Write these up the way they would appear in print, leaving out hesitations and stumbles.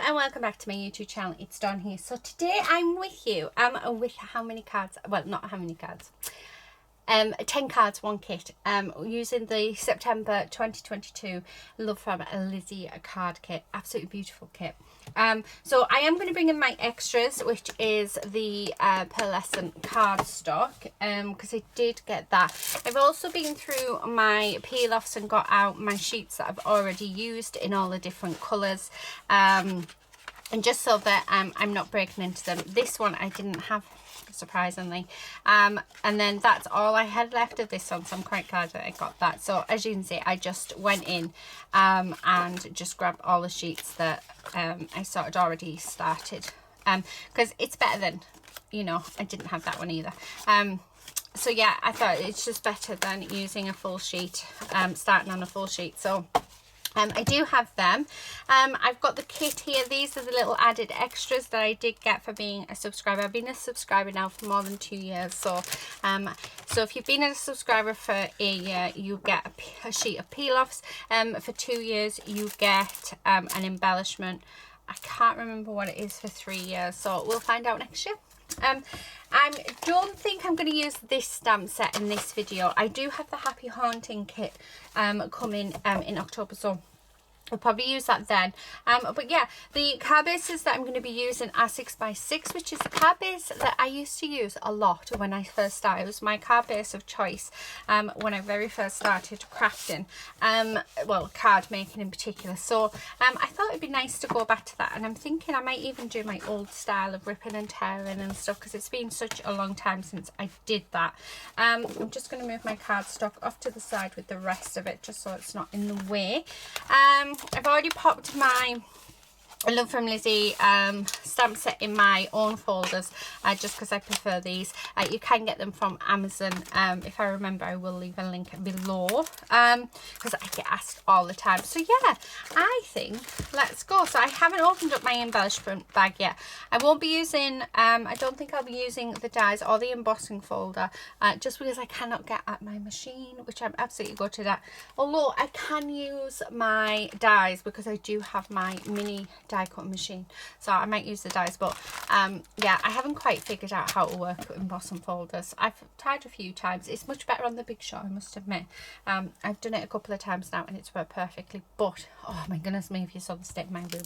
and welcome back to my YouTube channel. It's Dawn here. So today I'm with you with how many cards, well, not how many cards, 10 cards, one kit, using the September 2022 Love from Lizi card kit. Absolutely beautiful kit. So I am going to bring in my extras, which is the pearlescent cardstock, because I did get that. I've also been through my peel offs and got out my sheets that I've already used in all the different colours, and just so that I'm not breaking into them. This one I didn't have, surprisingly, and then that's all I had left of this one, so I'm quite glad that I got that. So as you can see, I just went in and just grabbed all the sheets that I sort of already started, because it's better than, you know, I didn't have that one either. So yeah, I thought it's just better than using a full sheet, starting on a full sheet. So I do have them. I've got the kit here. These are the little added extras that I did get for being a subscriber. I've been a subscriber now for more than 2 years. So so if you've been a subscriber for a year, you get a sheet of peel-offs. For 2 years, you get an embellishment. I can't remember what it is for 3 years, so we'll find out next year. I don't think I'm going to use this stamp set in this video. I do have the Happy Haunting kit coming in October, so I'll probably use that then. But yeah, the card bases that I'm going to be using are 6x6, which is the card base that I used to use a lot when I first started. It was my card base of choice when I very first started crafting, well, card making in particular. So I thought it'd be nice to go back to that, and I'm thinking I might even do my old style of ripping and tearing and stuff, because it's been such a long time since I did that. I'm just going to move my cardstock off to the side with the rest of it, just so it's not in the way. I've already popped my Love from Lizi stamp set in my own folders, just because I prefer these. You can get them from Amazon. If I remember, I will leave a link below, because I get asked all the time. So yeah, I think let's go. So I haven't opened up my embellishment bag yet. I won't be using, I don't think I'll be using the dies or the embossing folder, just because I cannot get at my machine, which I'm absolutely gutted at. Although I can use my dies, because I do have my mini die cutting machine, so I might use the dies. But yeah, I haven't quite figured out how to work with embossing folders. I've tried a few times. It's much better on the Big Shot, I must admit. I've done it a couple of times now and it's worked perfectly, but oh my goodness me, if you saw the state of my room.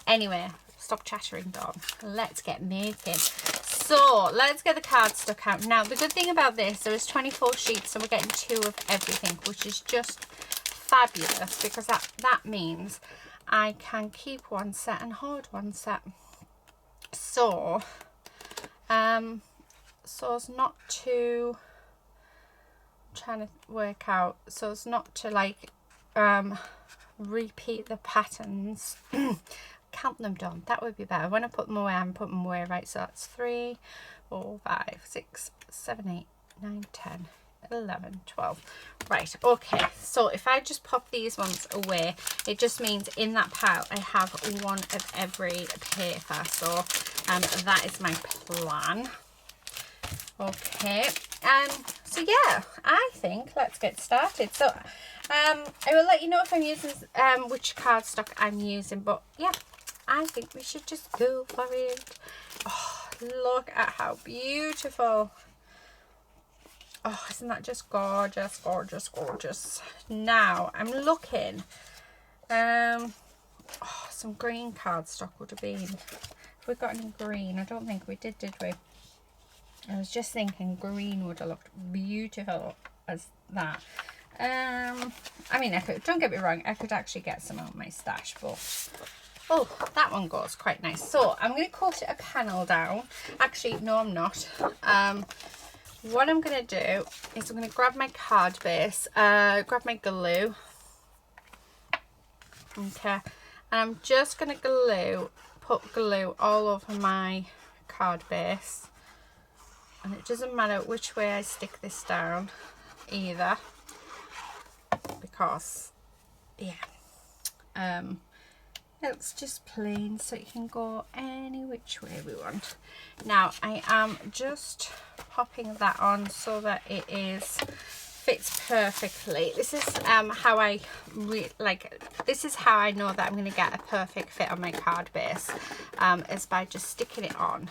Anyway, stop chattering, Dawn. Let's get making. So let's get the cards stuck out. Now the good thing about this, there is 24 sheets, so we're getting 2 of everything, which is just fabulous, because that means I can keep one set and hoard one set. So so as not to, I'm trying to work out, so as not to like repeat the patterns. Count them down, that would be better. When I put them away, I'm putting them away, right? So that's 3, 4, 5, 6, 7, 8, 9, 10, 11, 12. Right, okay, so if I just pop these ones away, it just means in that pile I have one of every paper. So that is my plan. Okay, so yeah, I think let's get started. So I will let you know if I'm using which cardstock I'm using, but yeah, I think we should just go for it. Oh, look at how beautiful. Oh, isn't that just gorgeous, gorgeous, gorgeous? Now I'm looking, oh, some green cardstock would have been, have we got any green? I don't think we did we? I was just thinking green would have looked beautiful as that. I mean, I could, don't get me wrong, I could actually get some out of my stash, but oh, that one goes quite nice. So I'm going to cut a panel down. Actually, no, I'm not. What I'm going to do is I'm going to grab my card base, grab my glue. Okay, and I'm just going to put glue all over my card base. And it doesn't matter which way I stick this down either, because yeah, it's just plain, so it can go any which way we want. Now I am just popping that on so that it is fits perfectly. This is how I this is how I know that I'm going to get a perfect fit on my card base, is by just sticking it on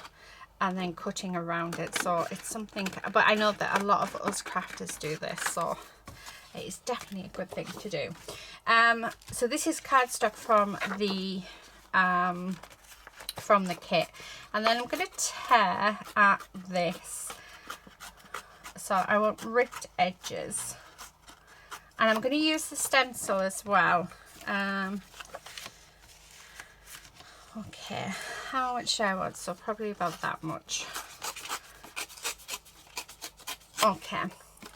and then cutting around it. So it's something, but I know that a lot of us crafters do this, so it's definitely a good thing to do. So this is cardstock from the kit, and then I'm going to tear at this, so I want ripped edges, and I'm going to use the stencil as well. Okay, how much I want? So probably about that much. Okay,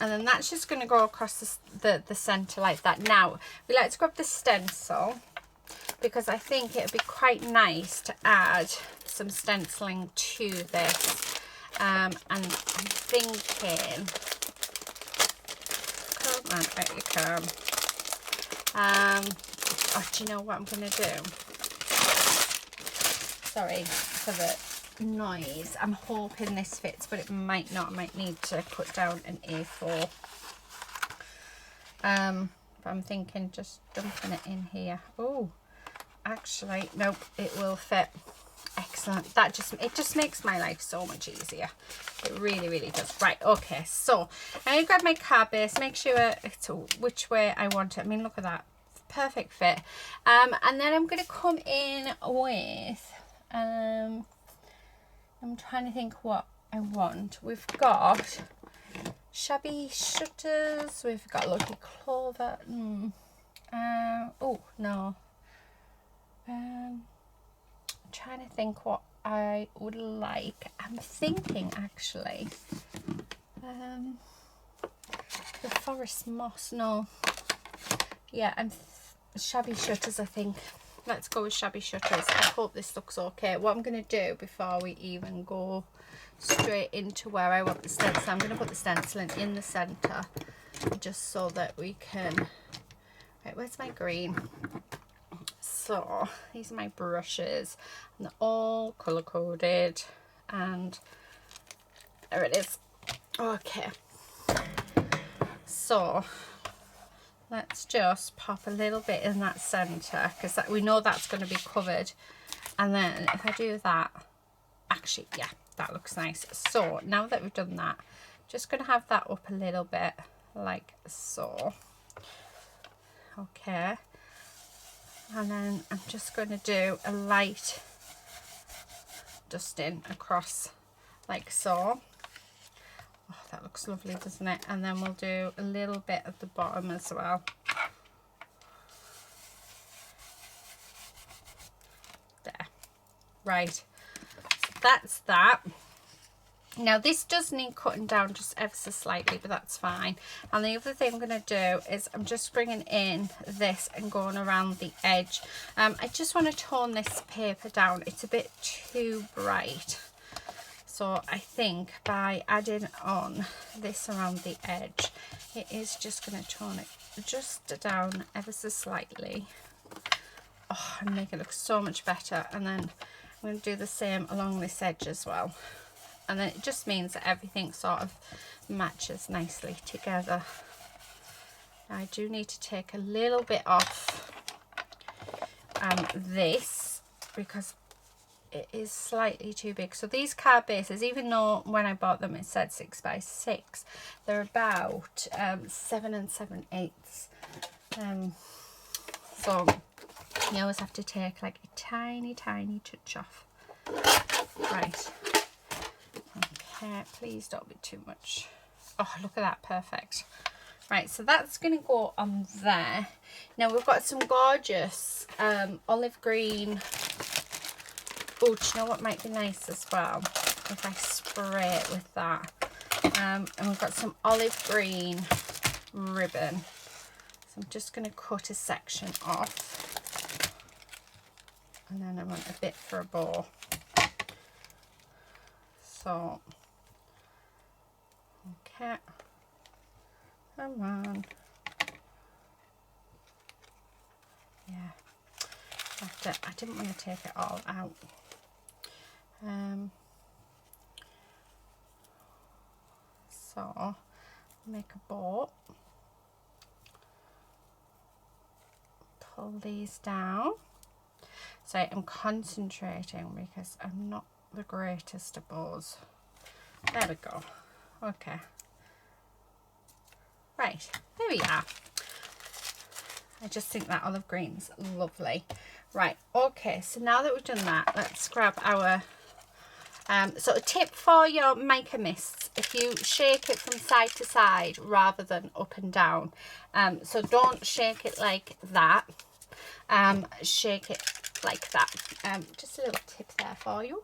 and then that's just going to go across the center like that. Now we like to grab the stencil, because I think it would be quite nice to add some stenciling to this. And I'm thinking, come on, out you come. Oh, do you know what I'm going to do? Sorry for the noise. I'm hoping this fits, but it might not. I might need to put down an A4. But I'm thinking just dumping it in here. Oh, actually, nope, it will fit. Excellent. It just makes my life so much easier. It really, really does. Right, okay, so I'm going to grab my card base, make sure it's which way I want it. I mean, look at that. Perfect fit. And then I'm going to come in with, I'm trying to think what I want. We've got shabby shutters. We've got lucky clover. Oh, no. I'm trying to think what I would like. I'm thinking actually the forest moss. No, yeah, shabby shutters, I think. Let's go with shabby shutters. I hope this looks okay. What I'm going to do before we even go straight into where I want the stencil, I'm going to put the stenciling in the center, just so that we can, right, where's my green? So these are my brushes, and they're all color coded, and there it is. Okay, so let's just pop a little bit in that center, because we know that's going to be covered. And then if I do that, actually, yeah, that looks nice. So now that we've done that, just going to have that up a little bit like so. Okay, and then I'm just going to do a light dusting across like so. Oh, that looks lovely, doesn't it? And then we'll do a little bit at the bottom as well. There. Right, so that's that. Now this does need cutting down just ever so slightly, but that's fine. And the other thing I'm going to do is I'm just bringing in this and going around the edge. I just want to tone this paper down. It's a bit too bright. So I think by adding on this around the edge, it is just going to tone it just down ever so slightly. Oh, and make it look so much better. And then I'm going to do the same along this edge as well. And then it just means that everything sort of matches nicely together. Now I do need to take a little bit off this, because it is slightly too big. So these card bases, even though when I bought them it said 6 by 6, they're about 7 7/8. So you always have to take like a tiny touch off. Right. Okay, please don't be too much. Oh, look at that, perfect. Right, so that's going to go on there. Now we've got some gorgeous olive green. Oh, do you know what might be nice as well? If I spray it with that. And we've got some olive green ribbon. So I'm just going to cut a section off. And then I want a bit for a bow. So, okay. Come on. Yeah. I didn't want to take it all out. So make a bow. Pull these down. So I'm concentrating because I'm not the greatest at bows. There we go. Okay. Right, there we are. I just think that olive green's lovely. Right, okay, so now that we've done that, let's grab our so a tip for your mica mists: if you shake it from side to side rather than up and down, so don't shake it like that, shake it like that. Just a little tip there for you.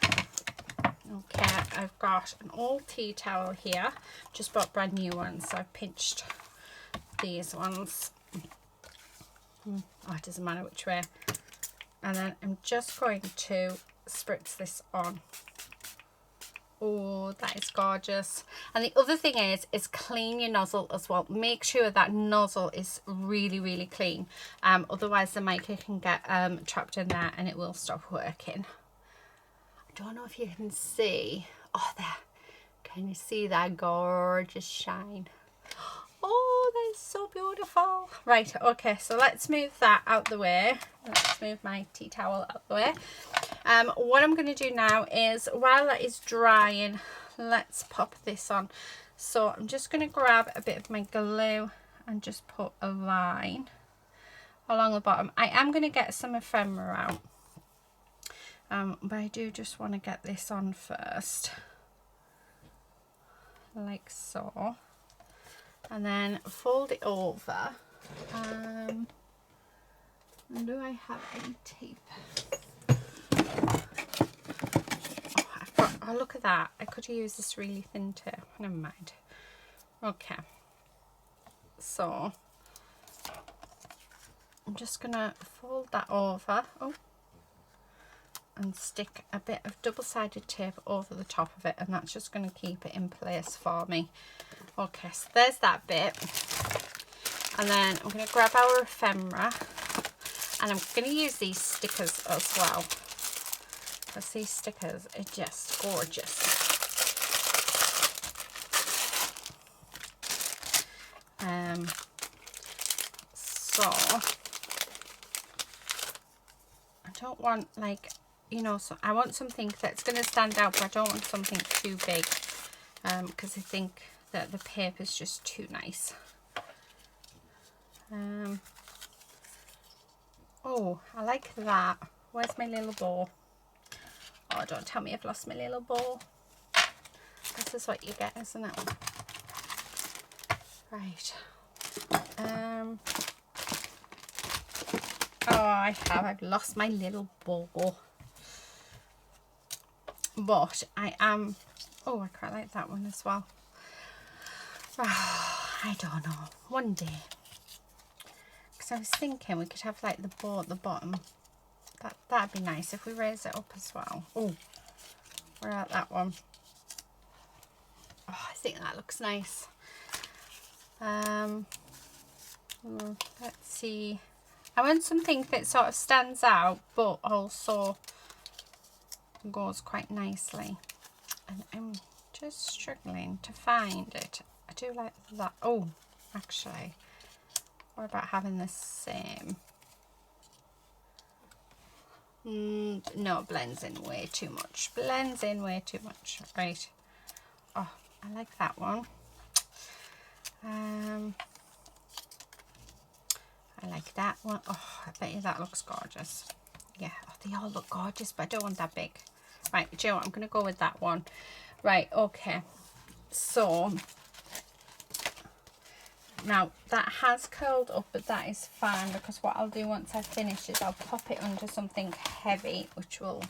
Okay, I've got an old tea towel here, just bought brand new ones, so I've pinched these ones. Oh, it doesn't matter which way. And then I'm just going to spritz this on. Oh, that is gorgeous. And the other thing is clean your nozzle as well. Make sure that nozzle is really, really clean. Otherwise the mica can get trapped in there and it will stop working. I don't know if you can see. Oh, there. Can you see that gorgeous shine? Oh, that is so beautiful. Right, okay, so let's move that out the way. Let's move my tea towel out the way. What I'm going to do now is, while that is drying, let's pop this on. So I'm just going to grab a bit of my glue and just put a line along the bottom. I am going to get some ephemera out, but I do just want to get this on first, like so. And then fold it over. Do I have any tape? Oh, look at that. I could use this really thin tape. Never mind. Okay. So I'm just gonna fold that over. Oh. And stick a bit of double-sided tape over the top of it, and that's just going to keep it in place for me. Okay, so there's that bit. And then I'm going to grab our ephemera, and I'm going to use these stickers as well, because these stickers are just gorgeous. So I don't want, like, you know, so I want something that's going to stand out, but I don't want something too big, because I think that the paper's just too nice. Oh, I like that. Where's my little bow? Oh, don't tell me I've lost my little bow. This is what you get, isn't it? Right. Oh, I've lost my little bow. But I am, oh, I quite like that one as well. Oh, I don't know, one day. Because I was thinking we could have like the bow at the bottom. That'd be nice if we raise it up as well. Oh, we're at that one. Oh, I think that looks nice. Let's see. I want something that sort of stands out, but also goes quite nicely, and I'm just struggling to find it. I do like that. Oh, actually, what about having the same? No, it blends in way too much. Blends in way too much. Right. Oh, I like that one. I like that one. Oh, I bet you that looks gorgeous. Yeah, oh, they all look gorgeous, but I don't want that big. Right, do you know what? I'm going to go with that one. Right, okay. So, now that has curled up, but that is fine, because what I'll do once I finish is I'll pop it under something heavy, which will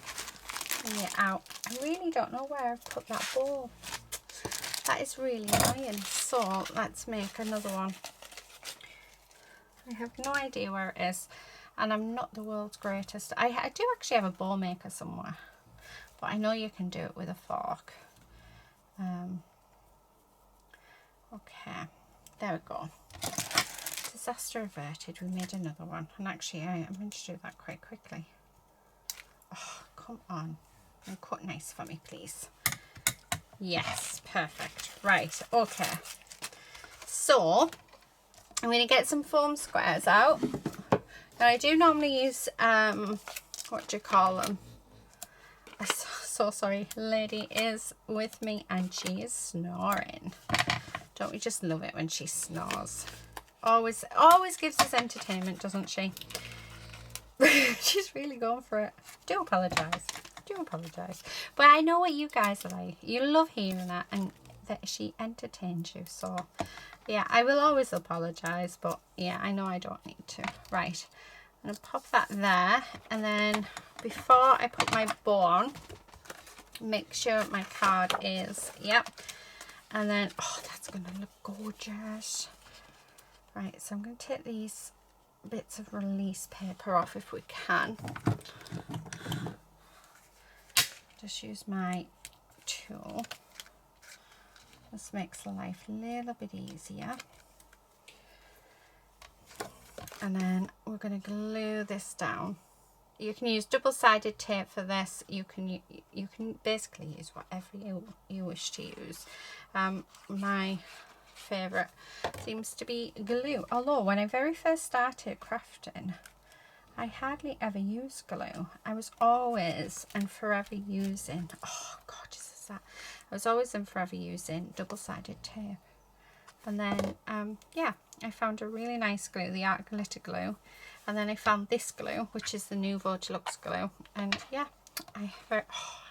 bring it out. I really don't know where I've put that bowl. That is really annoying. So, let's make another one. I have no idea where it is, and I'm not the world's greatest. I do actually have a bowl maker somewhere, but I know you can do it with a fork. Okay, there we go. Disaster averted. We made another one, and actually I'm going to do that quite quickly. Oh, come on, and cut nice for me, please. Yes, perfect. Right, okay. So, I'm going to get some foam squares out. Now, I do normally use, what do you call them? I'm so sorry. Lady is with me and she is snoring. Don't we just love it when she snores? Always gives us entertainment, doesn't she? She's really going for it. Do apologise. But I know what you guys are like. You love hearing that and that she entertains you. So, yeah, I will always apologise. But, yeah, I know I don't need to. Right. I'm going to pop that there. And then before I put my bow on, make sure my card is, yep. And then, oh, that's going to look gorgeous. Right, so I'm going to take these bits of release paper off if we can. Just use my tool. This makes life a little bit easier. And then we're going to glue this down. You can use double-sided tape for this. You can basically use whatever you wish to use. My favourite seems to be glue. Although when I very first started crafting, I hardly ever used glue. I was always and forever using, oh gorgeous is that, I was always and forever using double-sided tape. And then yeah, I found a really nice glue, the Art Glitter glue, and then I found this glue, which is the Nouveau Deluxe glue. And yeah, oh,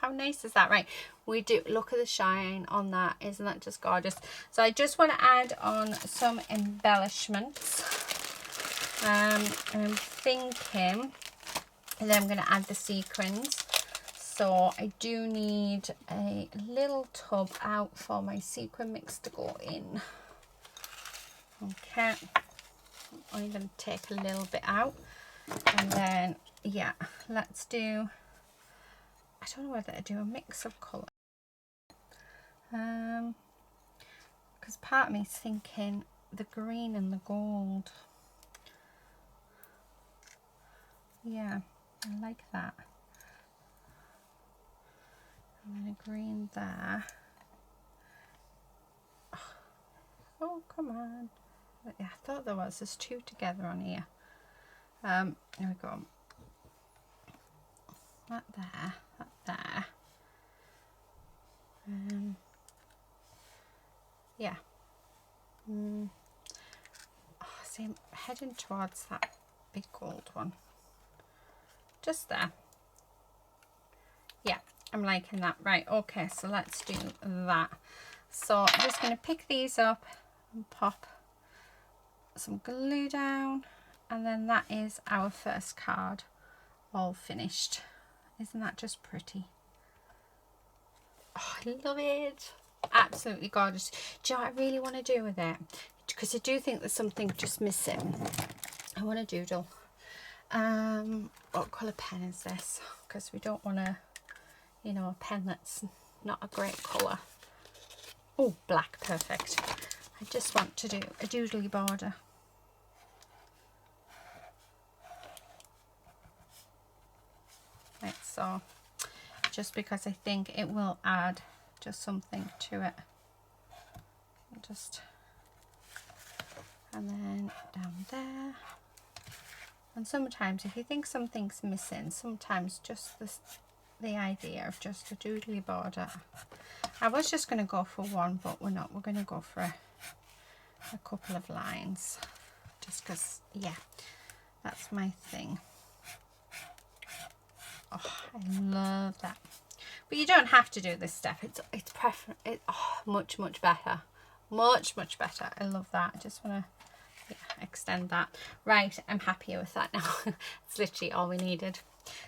how nice is that? Right, we do look at the shine on that. Isn't that just gorgeous? So I just want to add on some embellishments. I'm thinking and then I'm going to add the sequins. So I do need a little tub out for my sequin mix to go in. Okay, I'm going to take a little bit out, and then yeah, let's do, I don't know whether to do a mix of colour, because part of me is thinking the green and the gold. Yeah, I like that. I'm going to green there. Oh, come on. Yeah, I thought there's two together on here. There we go. That there, that there. Yeah. Oh, see, I'm heading towards that big gold one. Just there. Yeah, I'm liking that. Right, okay, so let's do that. So I'm just going to pick these up and pop some glue down, and then that is our first card all finished. Isn't that just pretty? Oh, I love it. Absolutely gorgeous. Do you know what I really want to do with it? Because I do think there's something just missing. I want to doodle. What colour pen is this? Because we don't want to, you know, a pen that's not a great colour. Oh, black, perfect. I just want to do a doodly border. Right, so just because I think it will add just something to it. Just, and then down there. And sometimes if you think something's missing, sometimes just the idea of just a doodly border. I was just going to go for one, but we're not. We're going to go for a couple of lines. Just because, yeah, that's my thing. Oh, I love that. But you don't have to do this step. It's much better. Much better. I love that. I just want to extend that. Right, I'm happier with that now. It's literally all we needed.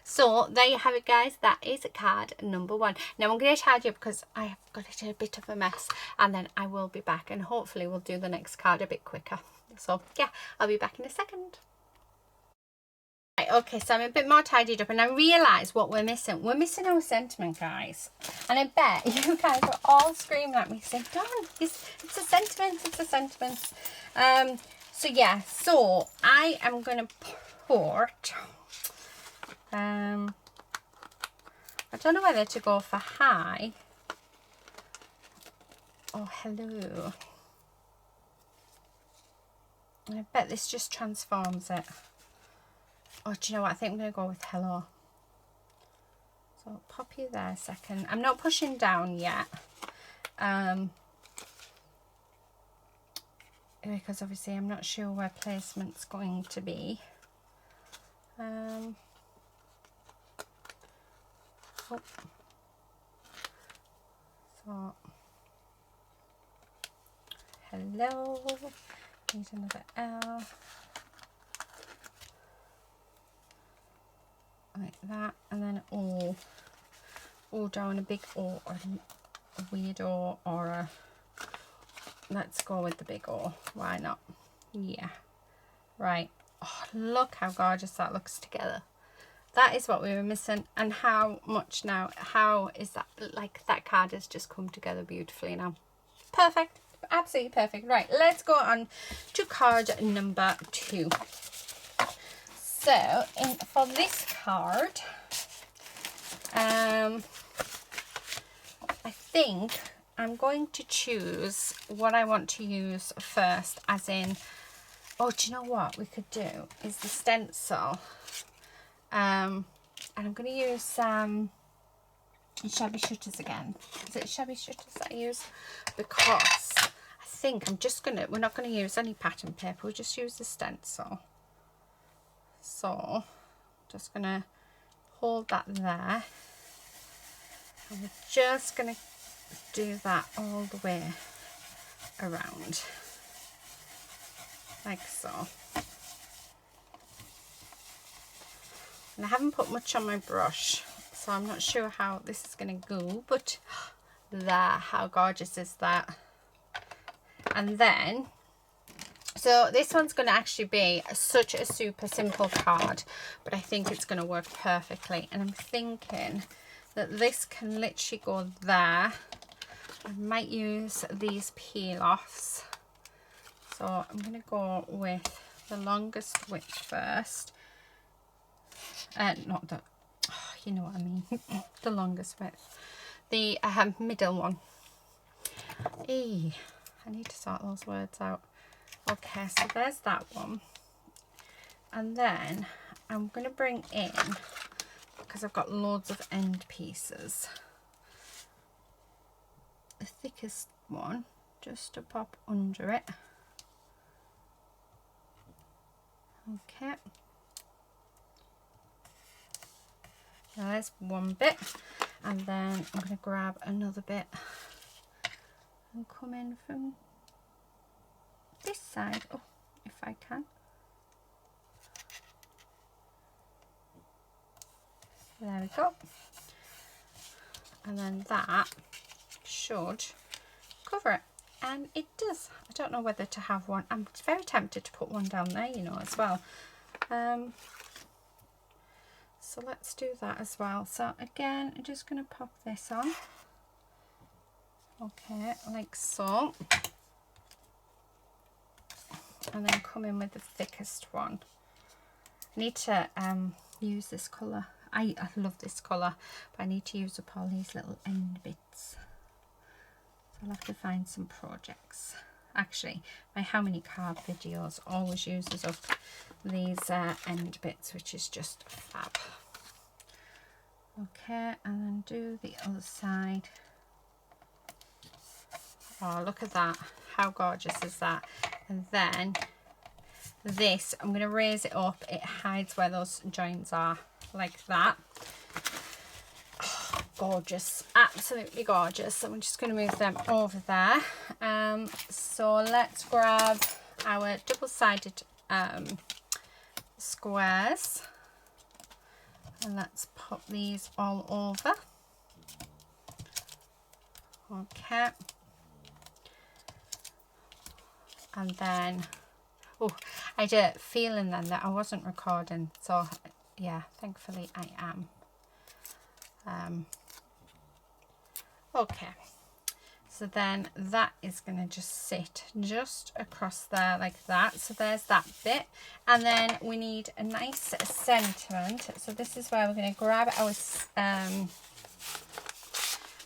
So there you have it, guys. That is card number 1. Now I'm going to charge you because I have got it in a bit of a mess, and then I will be back and hopefully we'll do the next card a bit quicker. So yeah, I'll be back in a second. Right, okay, so I'm a bit more tidied up and I realise what we're missing. We're missing our sentiment, guys. And I bet you guys are all screaming at me saying, Dawn, it's a sentiment, it's a sentiment. So yeah, so I am going to put, I don't know whether to go for high Oh, hello. I bet this just transforms it. Oh, do you know what? I think I'm going to go with hello. So I'll pop you there a second. I'm not pushing down yet. Because obviously I'm not sure where placement's going to be. Oh. So, hello. Need another L. Like that. And then O. O down, a big O, or a weird O, or a... Let's go with the big O. Why not? Yeah. Right. Oh, look how gorgeous that looks together. That is what we were missing. And how much now? How is that? Like, that card has just come together beautifully now. Perfect. Absolutely perfect. Right. Let's go on to card number 2. So, for this card, I think I'm going to choose what I want to use first, as in, oh, do you know what we could do is the stencil. And I'm going to use shabby shutters again. Is it shabby shutters that I use? Because I think we're not going to use any pattern paper, we'll just use the stencil. So, just going to hold that there. And we're just going to do that all the way around. Like so. And I haven't put much on my brush, so I'm not sure how this is going to go, but there, how gorgeous is that? And then, so this one's going to actually be such a super simple card, but I think it's going to work perfectly. And I'm thinking that this can literally go there. I might use these peel-offs. So I'm going to go with the longest width first. Not the, oh, you know what I mean, the longest width. The middle one. I need to sort those words out. Okay, so there's that one. And then I'm going to bring in, because I've got loads of end pieces, the thickest one, just to pop under it. Okay. Now there's one bit, and then I'm going to grab another bit and come in from this side. Oh, if I can. There we go. And then that should cover it. And it does. I don't know whether to have one. I'm very tempted to put one down there, you know, as well. So let's do that as well. So again, I'm just going to pop this on. Okay, like so. And then come in with the thickest one. I need to use this colour. I love this colour, but I need to use up all these little end bits. So I'll have to find some projects. Actually, my How Many Card videos always uses up these end bits, which is just fab. Okay, and then do the other side. Oh, look at that. How gorgeous is that? And then this, I'm going to raise it up. It hides where those joints are, like that. Oh, gorgeous. Absolutely gorgeous. So I'm just going to move them over there. So let's grab our double-sided squares. And let's pop these all over. Okay. And then, oh, I had a feeling then that I wasn't recording. So, yeah, thankfully I am. Okay. So then that is going to just sit just across there like that. So there's that bit. And then we need a nice sentiment. So this is where we're going to grab our,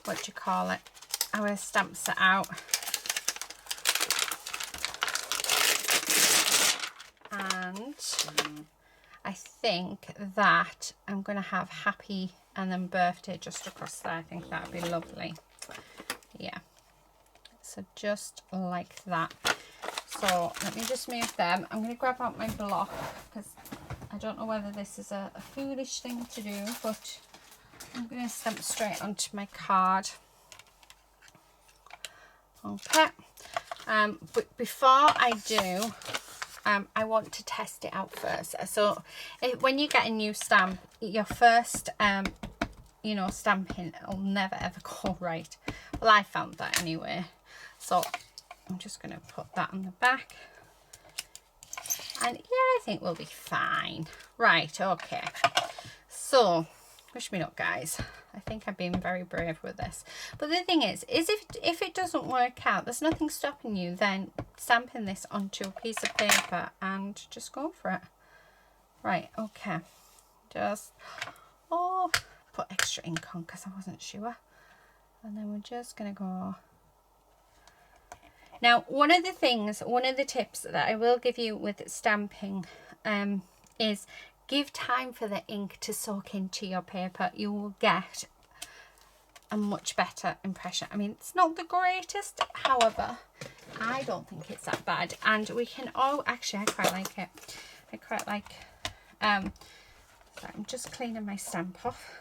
what do you call it? Our stamp set out. And I think that I'm going to have happy and then birthday just across there. I think that would be lovely. Yeah. So just like that. So let me just move them. I'm going to grab out my block because I don't know whether this is a foolish thing to do, but I'm going to stamp straight onto my card. Okay. But before I do, I want to test it out first. So when you get a new stamp, your first you know, stamping will never ever go right. Well, I found that anyway. So I'm just going to put that on the back. And yeah, I think we'll be fine. Right, okay. So, wish me luck, guys. I think I've been very brave with this. But the thing is if it doesn't work out, there's nothing stopping you then stamping this onto a piece of paper and just go for it. Right, okay. Just, put extra ink on because I wasn't sure. And then we're just going to go. Now, one of the tips that I will give you with stamping is give time for the ink to soak into your paper. You will get a much better impression. I mean, it's not the greatest, however, I don't think it's that bad. And we can, actually, I quite like it. I quite like, so I'm just cleaning my stamp off.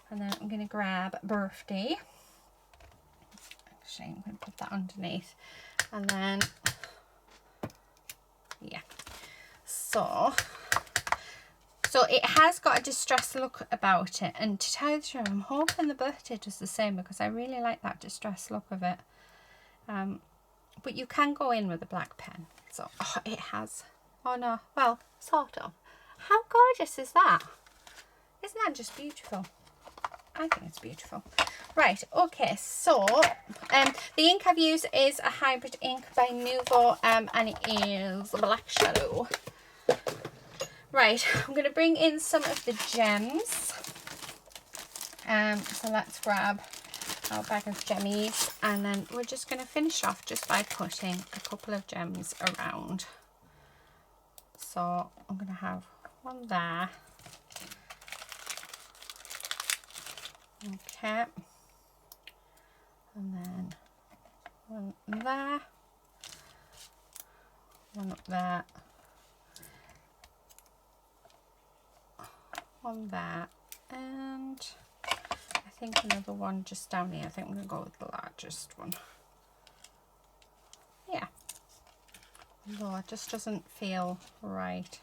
And then I'm going to grab birthday. Actually, I'm going to put that underneath. And then, yeah. So it has got a distressed look about it. And to tell you the truth, I'm hoping the birthday does the same because I really like that distressed look of it. But you can go in with a black pen. So, it has. Oh no, well, sort of. How gorgeous is that? Isn't that just beautiful? I think it's beautiful. Right, okay, so the ink I've used is a hybrid ink by Nuvo, and it is Black Shadow. Right, I'm going to bring in some of the gems. So let's grab our bag of gemmies, and then we're just going to finish off just by putting a couple of gems around. So I'm going to have one there. Okay, and then one there, one up there, one there, and I think another one just down here. I think I'm going to go with the largest one. Yeah, although it just doesn't feel right.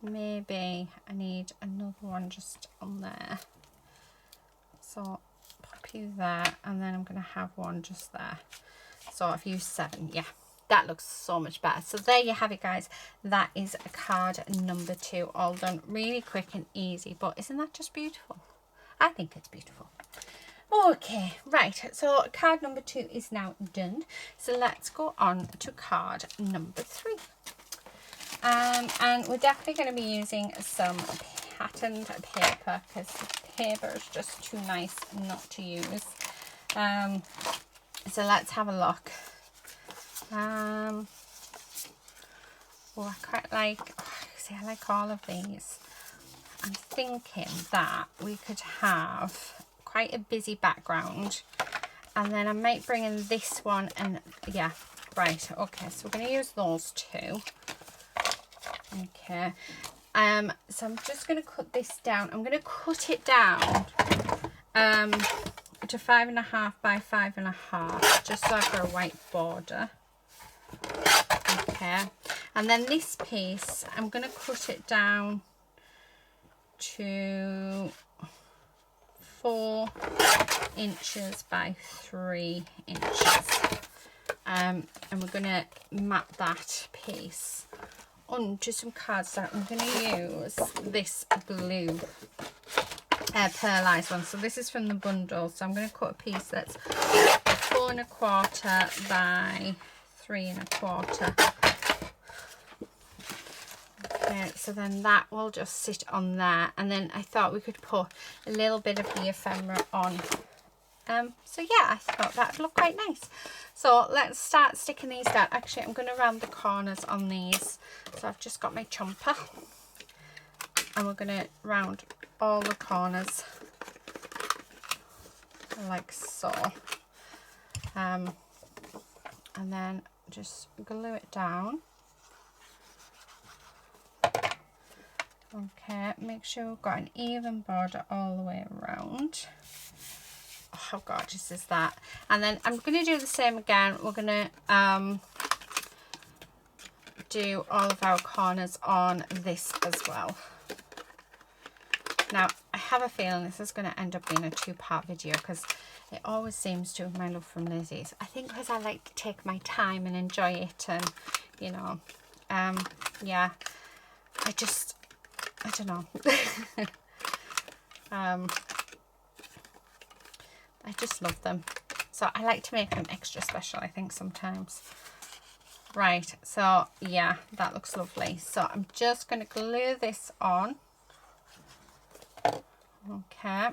Maybe I need another one just on there. So pop you there, and then I'm going to have one just there. So I've used 7. Yeah, that looks so much better. So there you have it, guys. That is card number 2, all done really quick and easy. But isn't that just beautiful? I think it's beautiful. Okay, right. So card number 2 is now done. So let's go on to card number 3. And we're definitely going to be using some patterned paper because the paper is just too nice not to use. So let's have a look. I quite like, see, I like all of these. I'm thinking that we could have quite a busy background, and then I might bring in this one, and yeah, right, okay, so we're going to use those 2. Okay, so I'm just going to cut this down. I'm going to cut it down to 5.5 by 5.5, just so I've got a white border. Okay, and then this piece, I'm going to cut it down to 4 inches by 3 inches. And we're going to map that piece onto some cards that I'm going to use this blue pearlized one. So this is from the bundle. So I'm going to cut a piece that's 4.25 by 3.25. Okay, so then that will just sit on there, and then I thought we could put a little bit of the ephemera on So yeah, I thought that'd look quite nice. So let's start sticking these down. Actually, I'm going to round the corners on these. So I've just got my chomper, and we're going to round all the corners like so. And then just glue it down. Okay, make sure we've got an even border all the way around. Oh, how gorgeous is that? And then I'm going to do the same again. We're going to do all of our corners on this as well. Now, I have a feeling this is going to end up being a two-part video because it always seems to with my love from Lizi's. I think because I like to take my time and enjoy it, and, you know, yeah, I don't know. I just love them. So I like to make them extra special, I think, sometimes. Right, so yeah, that looks lovely. So I'm just going to glue this on. Okay.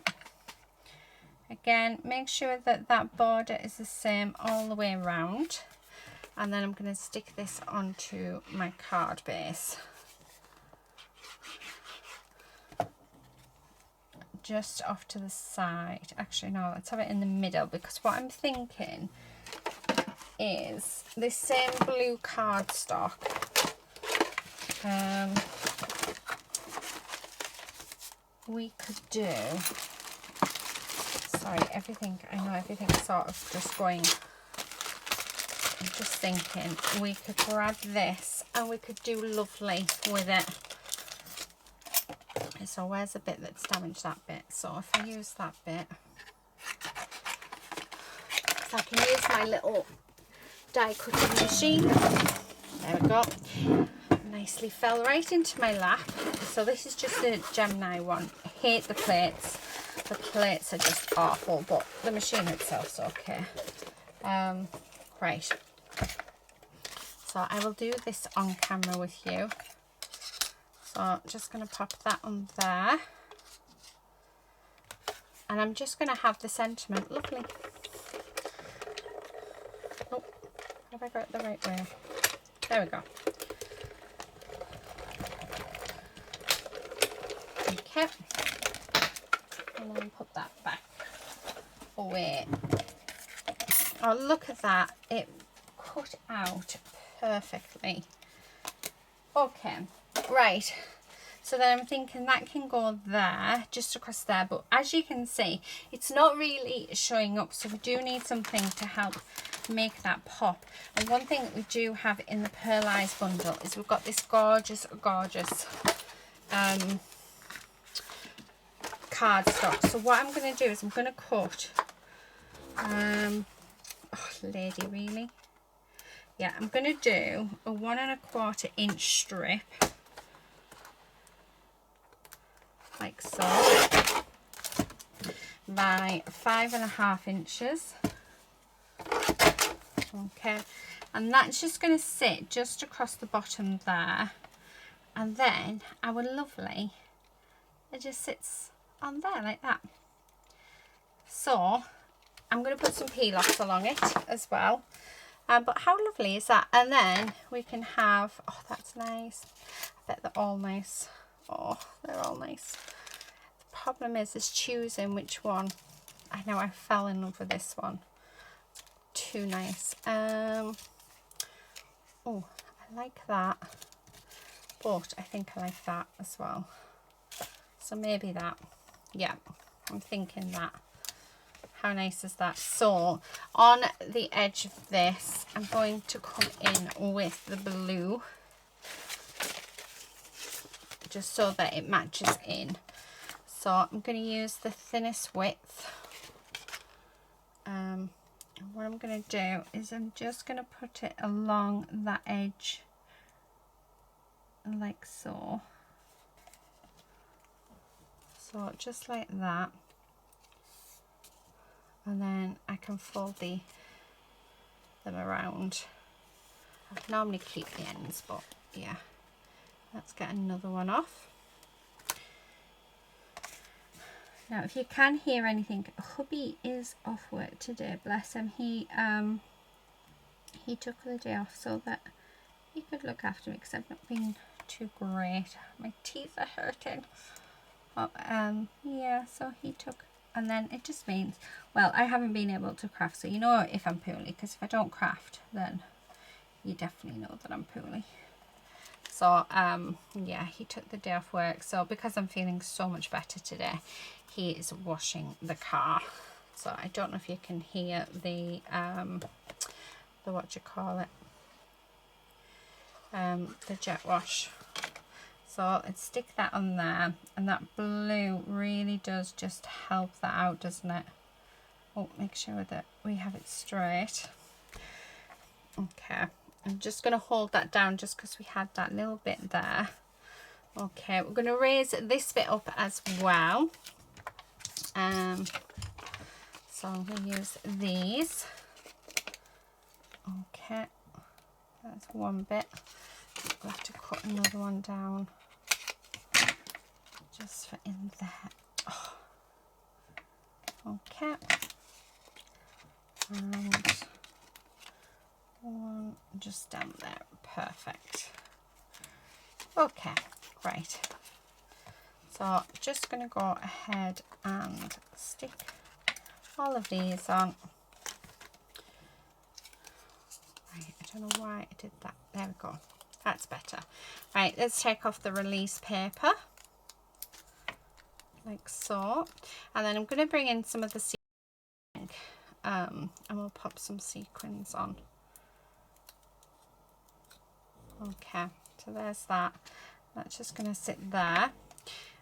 Again, make sure that that border is the same all the way around. And then I'm going to stick this onto my card base. Just off to the side. Actually, no, let's have it in the middle, because what I'm thinking is this same blue cardstock. We could do, sorry, I know everything's sort of just going, I'm just thinking we could grab this and we could do lovely with it. So where's the bit that's damaged? That bit. So if I use that bit, so I can use my little die cutting machine. There we go. Nicely fell right into my lap. So this is just a Gemini one. I hate the plates. The plates are just awful, but the machine itself's okay. Right. So I will do this on camera with you. So just going to pop that on there, and I'm just going to have the sentiment lovely. Oh, have I got it the right way? There we go. Okay, and then put that back away. Oh, look at that, it cut out perfectly. Okay. Right, so then I'm thinking that can go there, just across there, but as you can see, it's not really showing up, so we do need something to help make that pop. And one thing that we do have in the Pearlized bundle is we've got this gorgeous cardstock. So what I'm going to do is I'm going to cut, oh lady, really? Yeah, I'm going to do a 1 1/4 inch strip. Like so, by 5 1/2 inches. Okay, and that's just going to sit just across the bottom there, and then our lovely, it just sits on there like that. So I'm going to put some peel-offs along it as well. But how lovely is that? And then we can have, oh, that's nice. I bet they're all nice. Oh, they're all nice. The problem is choosing which one. I know I fell in love with this one. Too nice. Oh, I like that. But I think I like that as well. So maybe that. Yeah, I'm thinking that. How nice is that? So on the edge of this, I'm going to come in with the blue, just so that it matches in. So I'm going to use the thinnest width. What I'm going to do is I'm just going to put it along that edge like so. So just like that. And then I can fold them around. I can normally keep the ends, but yeah. Let's get another one off. Now, if you can hear anything, hubby is off work today, bless him. He took the day off so that he could look after me because I've not been too great. My teeth are hurting. But, yeah, so he took, and then it just means, well, I haven't been able to craft, so you know if I'm poorly, because if I don't craft, then you definitely know that I'm poorly. So, yeah, he took the day off work. So because I'm feeling so much better today, he is washing the car. So I don't know if you can hear the what do you call it? The jet wash. So let's stick that on there. And that blue really does just help that out, doesn't it? Oh, make sure that we have it straight. Okay. I'm just going to hold that down just because we had that little bit there. Okay, we're going to raise this bit up as well. So I'm going to use these. Okay, that's one bit. We'll have to cut another one down just for in there. Oh. Okay. And one just down there. Perfect. Okay, great. So just going to go ahead and stick all of these on. Right, I don't know why I did that. There we go. That's better. Right, let's take off the release paper. Like so. And then I'm going to bring in some of the sequins. And we'll pop some sequins on. Okay, so there's that. That's just going to sit there.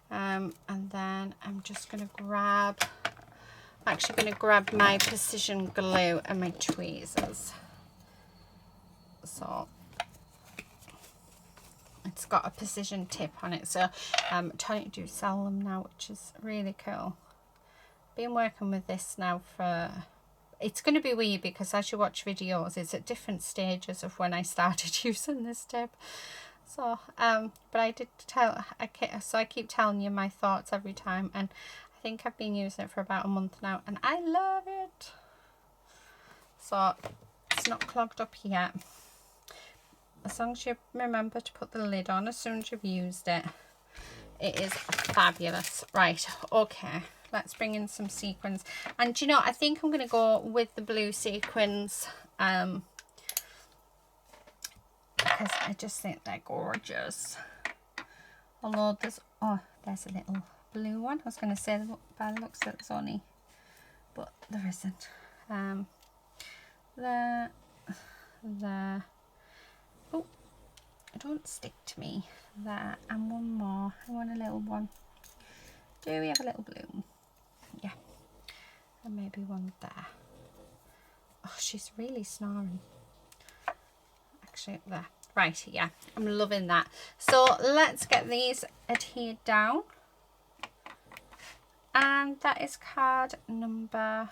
And then I'm just going to grab, I'm actually going to grab my precision glue and my tweezers. So it's got a precision tip on it, so Tony do sell them now, which is really cool. Been working with this now for, it's going to be weird because as you watch videos, it's at different stages of when I started using this tip. So but I did tell, so I keep telling you my thoughts every time, and I think I've been using it for about a month now and I love it. So it's not clogged up yet. As long as you remember to put the lid on as soon as you've used it, it is fabulous. Right, okay, let's bring in some sequins. And you know, I think I'm going to go with the blue sequins because I just think they're gorgeous. Although there's, oh, there's a little blue one. I was going to say by the looks it's only, but there isn't. There. Oh, don't stick to me. There, and one more. I want a little one. Do we have a little blue? Yeah. And maybe one there. Oh, she's really snoring. Actually, there. Right, yeah. I'm loving that. So let's get these adhered down. And that is card number,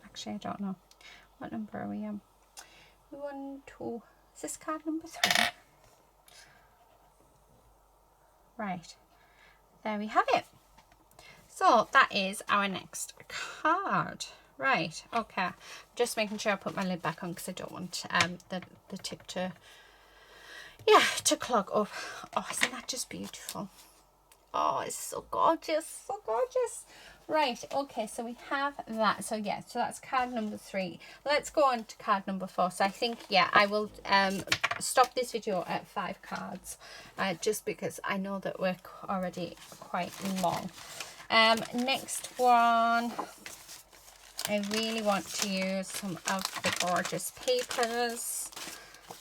actually I don't know. What number are we on? 1, 2. Is this card number 3? Right. There we have it. So that is our next card. Right, okay. Just making sure I put my lid back on because I don't want the tip to, yeah, to clog up. Oh, isn't that just beautiful? Oh, it's so gorgeous, so gorgeous. Right, okay, so we have that. So yeah, so that's card number 3. Let's go on to card number 4. So I think, yeah, I will stop this video at 5 cards, just because I know that we're already quite long. Next one, I really want to use some of the gorgeous papers.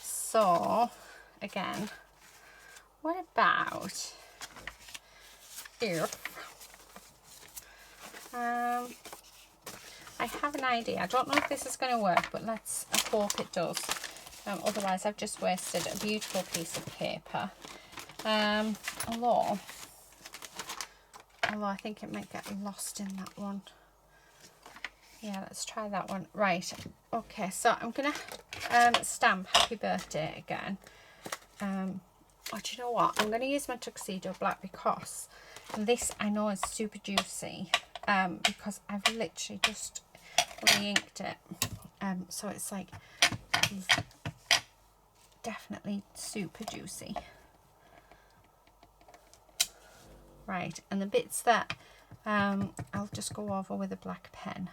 So again, what about if I have an idea. I don't know if this is going to work, but let's hope it does. Otherwise I've just wasted a beautiful piece of paper. Although I think it might get lost in that one. Yeah, let's try that one. Right, okay, so I'm gonna stamp happy birthday again. Oh, do you know what? I'm gonna use my tuxedo black because This I know is super juicy because I've literally just re-inked it. So it's like definitely super juicy. Right, and the bits that I'll just go over with a black pen.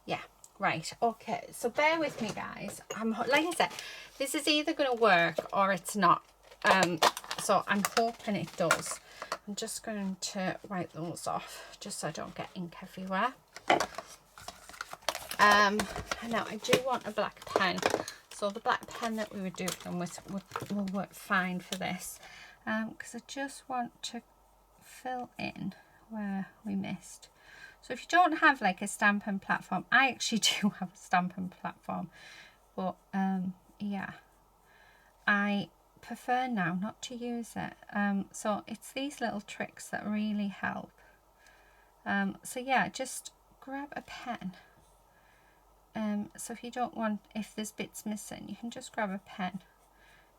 Yeah, right, okay, so bear with me guys. Like I said, this is either going to work or it's not, so I'm hoping it does. I'm just going to wipe those off just so I don't get ink everywhere. Now I do want a black pen, so the black pen that we were doing will work fine for this, because I just want to fill in where we missed. So if you don't have like a stamping platform, I actually do have a stamping platform, but yeah, I prefer now not to use it. So it's these little tricks that really help. So yeah, just grab a pen. So if you don't want, if there's bits missing, you can just grab a pen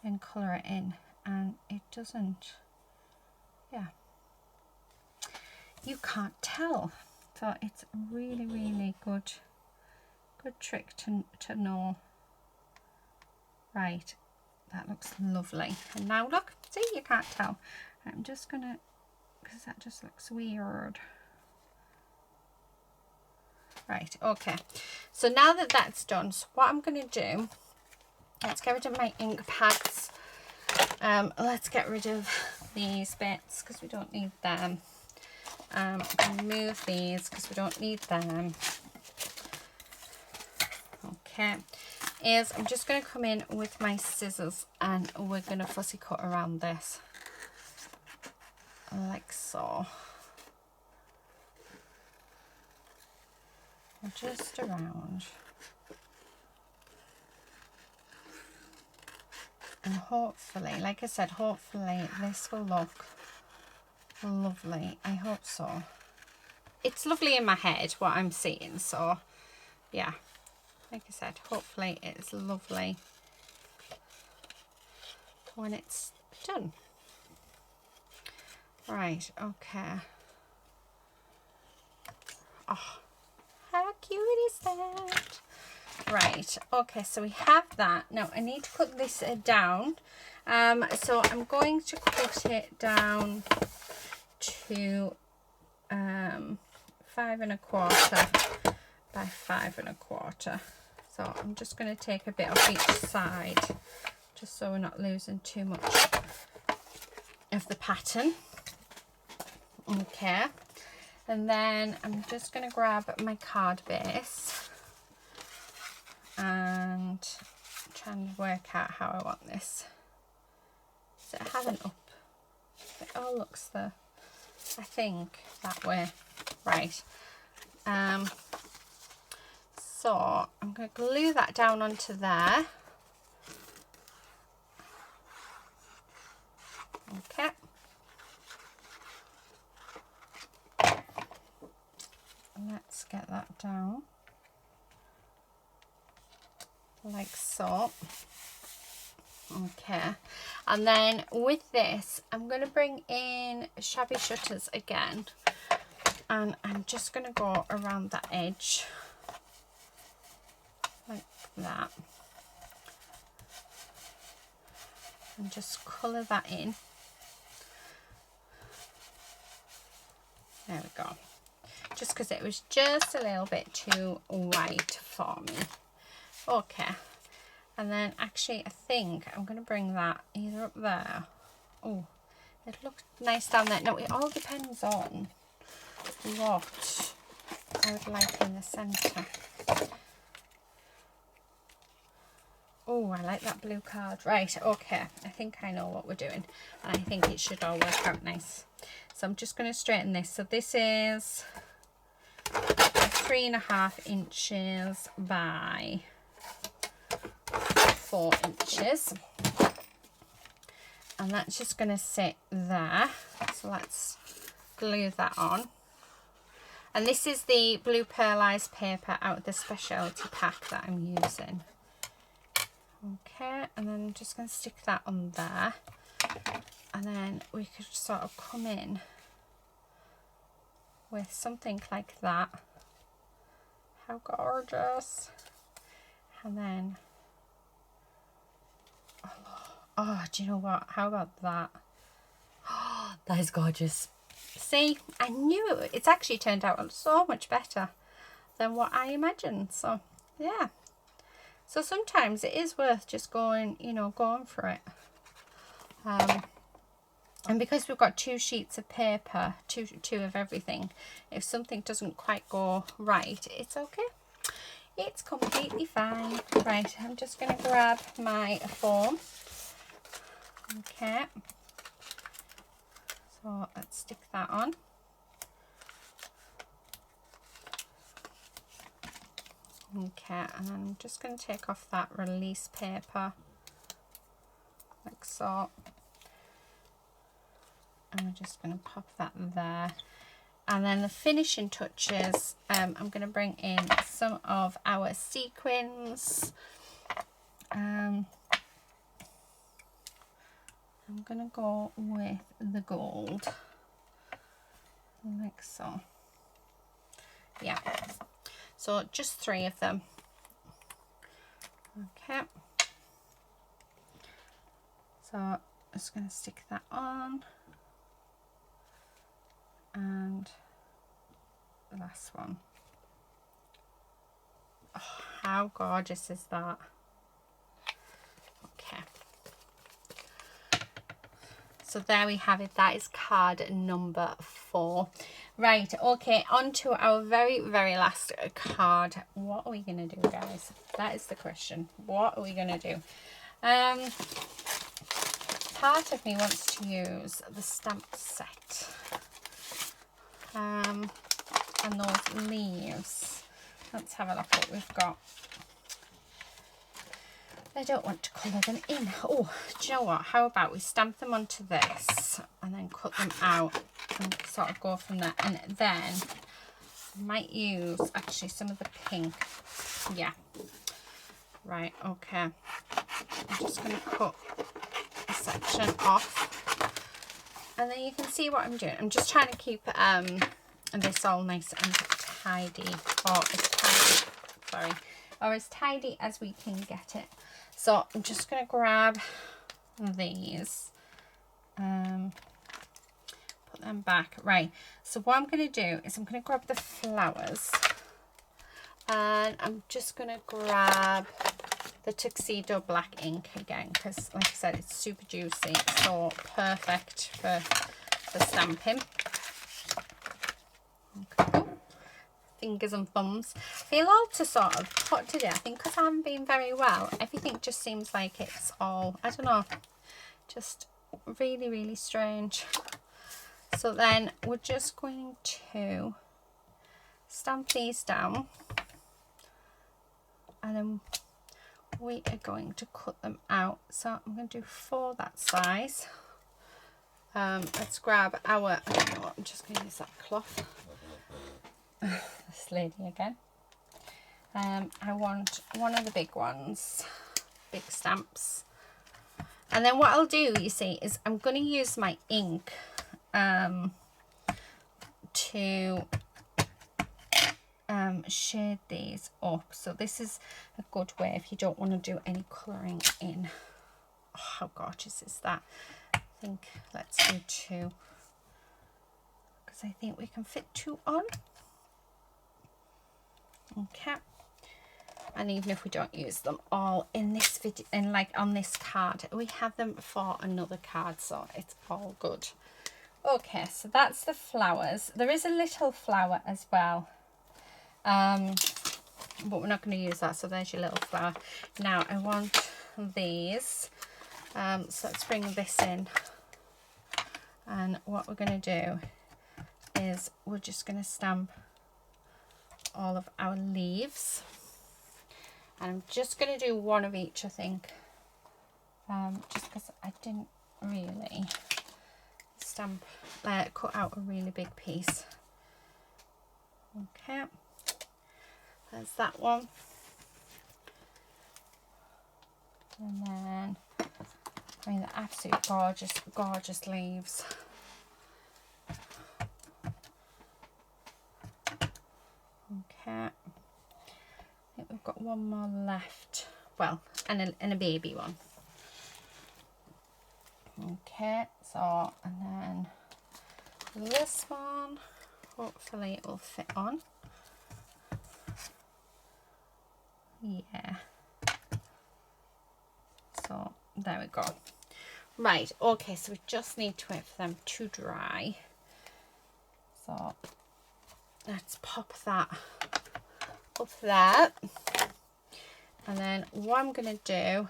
and colour it in, and it doesn't, yeah, you can't tell. So it's a really, really good trick to know. Right, that looks lovely. And now look, see, you can't tell. I'm just gonna, because that just looks weird. Right, okay, so now that that's done, so what I'm going to do, let's get rid of my ink pads. Let's get rid of these bits because we don't need them. Remove these because we don't need them. Okay, I'm just going to come in with my scissors and we're going to fussy cut around this like so. Just around, and hopefully, like I said, hopefully this will look lovely. I hope so. It's lovely in my head what I'm seeing, so yeah, like I said, hopefully it's lovely when it's done. Right, okay. Oh, how cute is that? Right, okay, so we have that. Now I need to cut this down. So I'm going to cut it down to 5 1/4 by 5 1/4. So I'm just going to take a bit off each side just so we're not losing too much of the pattern. Okay. And then I'm just going to grab my card base and try and work out how I want this. So I have an up. It all looks I think that way. Right. So I'm going to glue that down onto there. Okay. Let's get that down like so. Okay, and then with this I'm going to bring in shabby shutters again, and I'm just going to go around that edge like that and just colour that in. There we go. Just because it was just a little bit too white for me. Okay, and then actually I think I'm going to bring that either up there. Oh, it looks nice down there. No, it all depends on what I would like in the centre. Oh, I like that blue card. Right, okay, I think I know what we're doing, and I think it should all work out nice. So I'm just going to straighten this. So this is 3.5 inches by 4 inches, and that's just going to sit there. So let's glue that on. And this is the blue pearlized paper out of the specialty pack that I'm using. Okay, and then I'm just going to stick that on there, and then we could sort of come in with something like that. How gorgeous. And then, oh, do you know what? How about that? Oh, that is gorgeous. See, I knew it. It's actually turned out so much better than what I imagined. So, yeah. So sometimes it is worth just going, you know, going for it. And because we've got 2 sheets of paper, two of everything, if something doesn't quite go right, it's okay. It's completely fine. Right, I'm just going to grab my foam. Okay. So let's stick that on. Okay, and then I'm just going to take off that release paper, like so. And we're just going to pop that there. And then the finishing touches, I'm going to bring in some of our sequins. I'm going to go with the gold, like so. Yeah. So just 3 of them. Okay. So I'm just going to stick that on. And the last one. Oh, how gorgeous is that? Okay. So there we have it. That is card number 4. Right, okay, on to our very, very last card. What are we going to do, guys? That is the question. What are we going to do? Part of me wants to use the stamp set. And those leaves. Let's have a look what we've got. I don't want to colour them in. Oh, do you know what? How about we stamp them onto this and then cut them out and sort of go from there. And then I might use actually some of the pink. Yeah. Right, okay. I'm just going to cut a section off. And then you can see what I'm doing. I'm just trying to keep this all nice and tidy. Or as tidy as we can get it. So I'm just going to grab these, put them back. Right, so what I'm going to do is I'm going to grab the flowers, and I'm just going to grab the Tuxedo black ink again, because like I said, it's super juicy, so perfect for stamping. Okay. Fingers and thumbs. I feel odd to sort of put today. I think because I haven't been very well, everything just seems like it's all, I don't know, just really, really strange. So then we're just going to stamp these down, and then we are going to cut them out. So I'm going to do 4 that size. Let's grab our, I don't know what, I'm just going to use that cloth. This lady again. I want one of the big ones, big stamps. And then what I'll do, you see, is I'm going to use my ink to shade these up. So this is a good way if you don't want to do any colouring in. Oh, how gorgeous is that? I think let's do 2, because I think we can fit 2 on. Okay, and even if we don't use them all in this video, and like on this card, we have them for another card, so it's all good. Okay, so that's the flowers. There is a little flower as well, but we're not going to use that, so there's your little flower. Now I want these, so let's bring this in, and what we're going to do is we're just going to stamp all of our leaves, and I'm just going to do 1 of each, I think, just because I didn't really cut out a really big piece. Okay, there's that one. And then, I mean, they're absolutely gorgeous, gorgeous leaves. Okay. I think we've got one more left. Well, and a baby one. Okay, so, and then this one, hopefully it will fit on. Yeah. So, there we go. Right, okay, so we just need to wait for them to dry. So, let's pop that up there. And then what I'm going to do,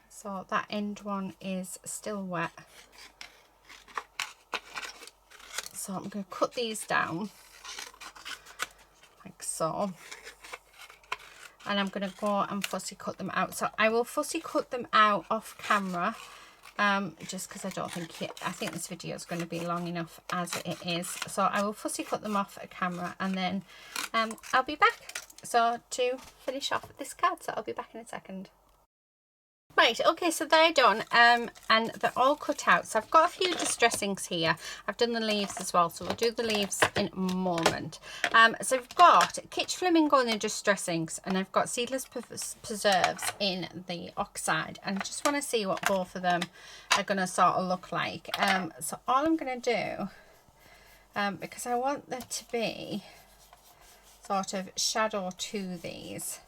so that end one is still wet. So I'm going to cut these down like so. And I'm going to go and fussy cut them out. So I will fussy cut them out off camera. Just because I don't think I think this video is going to be long enough as it is. So I will fussy cut them off at camera, and then I'll be back. So to finish off this card. So I'll be back in a second. Right, okay, so they're done, and they're all cut out. So I've got a few distressings here. I've done the leaves as well, so we'll do the leaves in a moment. So I've got Kitsch Flamingo in the distressings, and I've got Seedless Preserves in the Oxide, and I just want to see what both of them are going to sort of look like. So all I'm going to do, because I want there to be sort of shadow to these,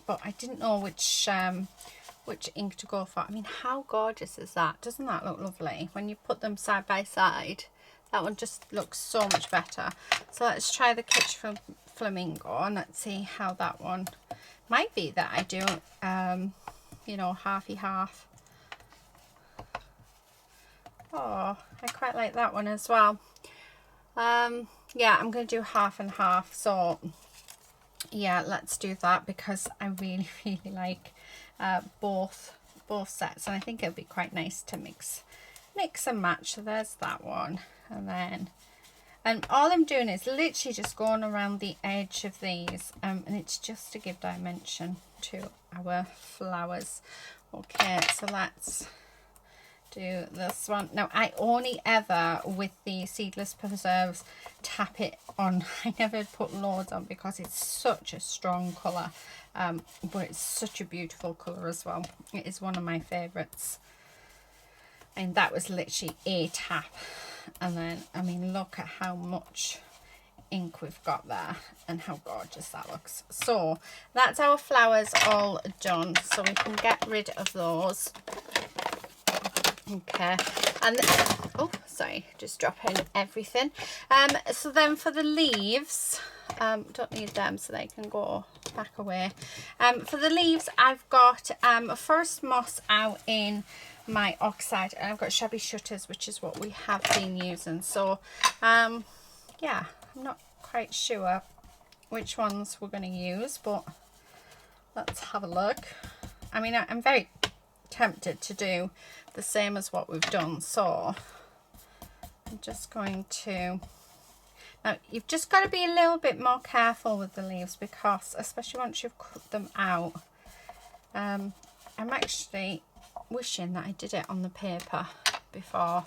but I didn't know which ink to go for. I mean, how gorgeous is that? Doesn't that look lovely? When you put them side by side, that one just looks so much better. So let's try the Kitsch Flamingo, and let's see how that one, might be that I do, you know, halfy half. Oh, I quite like that one as well. Yeah, I'm going to do half and half. So yeah, let's do that, because I really, really like both sets, and I think it'll be quite nice to mix and match. So there's that one, and all I'm doing is literally just going around the edge of these, and it's just to give dimension to our flowers. Okay, so let's do this one. Now I only ever, with the Seedless Preserves, tap it on. I never put loads on because it's such a strong colour, but it's such a beautiful colour as well. It is one of my favourites, and that was literally a tap. And then, I mean, look at how much ink we've got there and how gorgeous that looks. So that's our flowers all done, so we can get rid of those. Okay, and oh, sorry, just dropping everything. So then for the leaves, don't need them, so they can go back away. For the leaves, I've got a Forest Moss out in my Oxide, and I've got Shabby Shutters, which is what we have been using. So yeah, I'm not quite sure which ones we're going to use, but let's have a look. I mean, I'm very tempted to do the same as what we've done, so I'm just going to, now you've just got to be a little bit more careful with the leaves, because especially once you've cut them out, I'm actually wishing that I did it on the paper before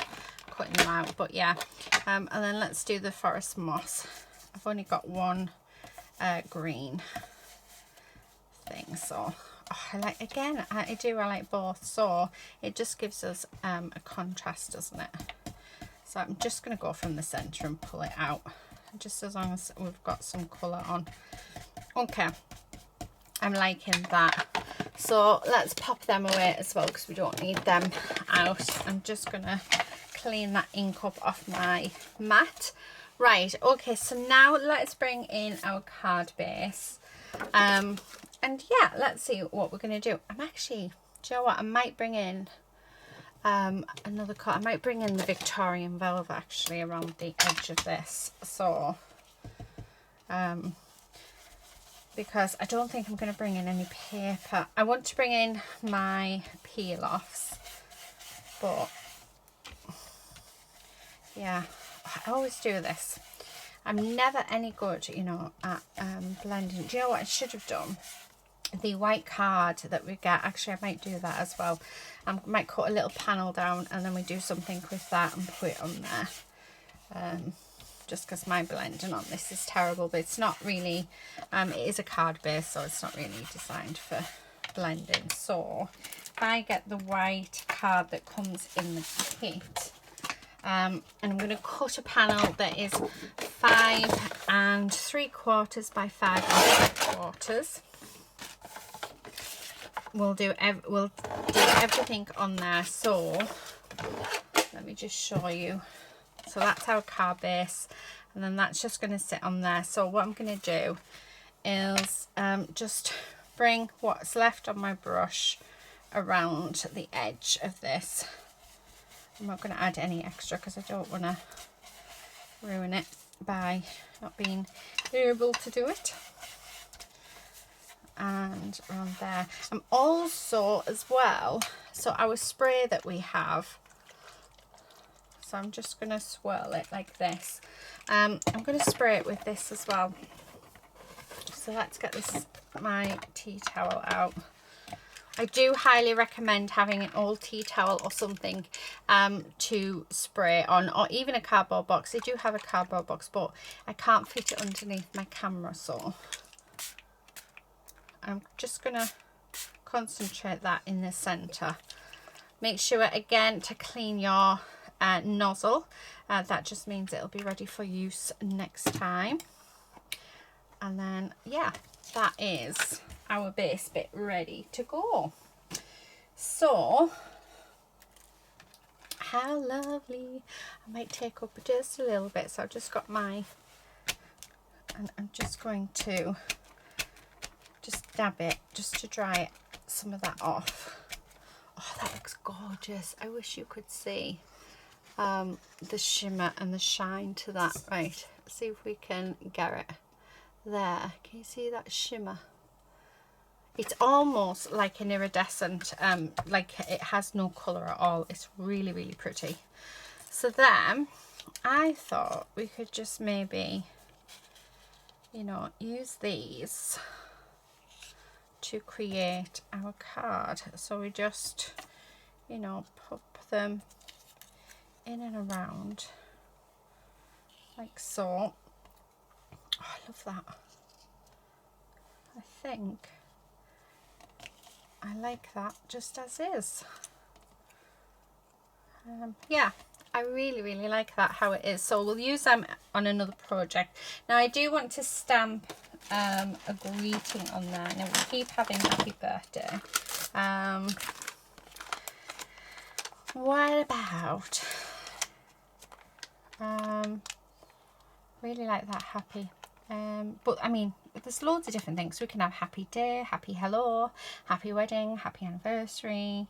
cutting them out, but yeah. And then let's do the Forest Moss. I've only got one green thing, so I like, again, I like both, so it just gives us a contrast, doesn't it? So I'm just going to go from the centre and pull it out, just as long as we've got some colour on. Okay, I'm liking that. So let's pop them away as well, because we don't need them out. I'm just going to clean that ink up off my mat. Right, okay, so now let's bring in our card base. And yeah, let's see what we're going to do. I'm actually, do you know what, I might bring in another card. I might bring in the Victorian Velvet actually around the edge of this. So because I don't think I'm going to bring in any paper. I want to bring in my peel-offs, but yeah, I always do this. I'm never any good, you know, at blending. Do you know what I should have done? the white card that we get. Actually, I might do that as well. I might cut a little panel down and then we do something with that and put it on there. Just because my blending on this is terrible, but it's not really, it is a card base, so it's not really designed for blending. So if I get the white card that comes in the kit, and I'm going to cut a panel that is 5 3/4 by 5 3/4. We'll do everything on there. So let me just show you. So that's our card base, and then that's just going to sit on there. So what I'm going to do is just bring what's left on my brush around the edge of this. I'm not going to add any extra because I don't want to ruin it by not being able to do it. And around there. I'm also as well, so our spray that we have, so I'm just going to swirl it like this. I'm going to spray it with this as well. So let's get my tea towel out. I do highly recommend having an old tea towel or something to spray on, or even a cardboard box. I do have a cardboard box, but I can't fit it underneath my camera, so I'm just going to concentrate that in the center. Make sure again to clean your nozzle. That just means it'll be ready for use next time. And then, yeah, that is our base bit ready to go. So, how lovely. I might take up just a little bit. So I've just got my, and I'm just going to just dab it just to dry some of that off. Oh, that looks gorgeous. I wish you could see the shimmer and the shine to that. Right, let's see if we can get it there. Can you see that shimmer? It's almost like an iridescent, like it has no colour at all. It's really, really pretty. So then I thought we could just maybe, you know, use these to create our card. So we just, you know, pop them in and around like so. Oh, I love that. I think I like that just as is. Yeah, I really, really like that how it is. So we'll use them on another project. Now I do want to stamp a greeting on there. Now we keep having happy birthday. What about really like that happy, but I mean there's loads of different things. We can have happy day, happy hello, happy wedding, happy anniversary,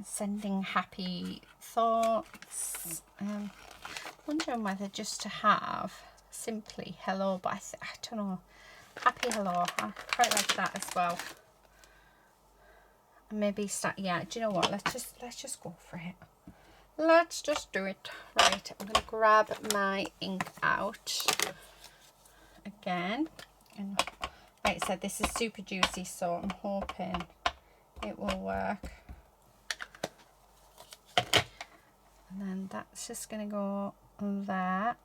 sending happy thoughts, wondering whether just to have simply hello, but I don't know, happy hello, I quite like that as well. And maybe start, yeah, do you know what, let's just go for it. Let's just do it. Right, I'm going to grab my ink out again, and like I said, this is super juicy, so I'm hoping it will work. And then that's just going to go there.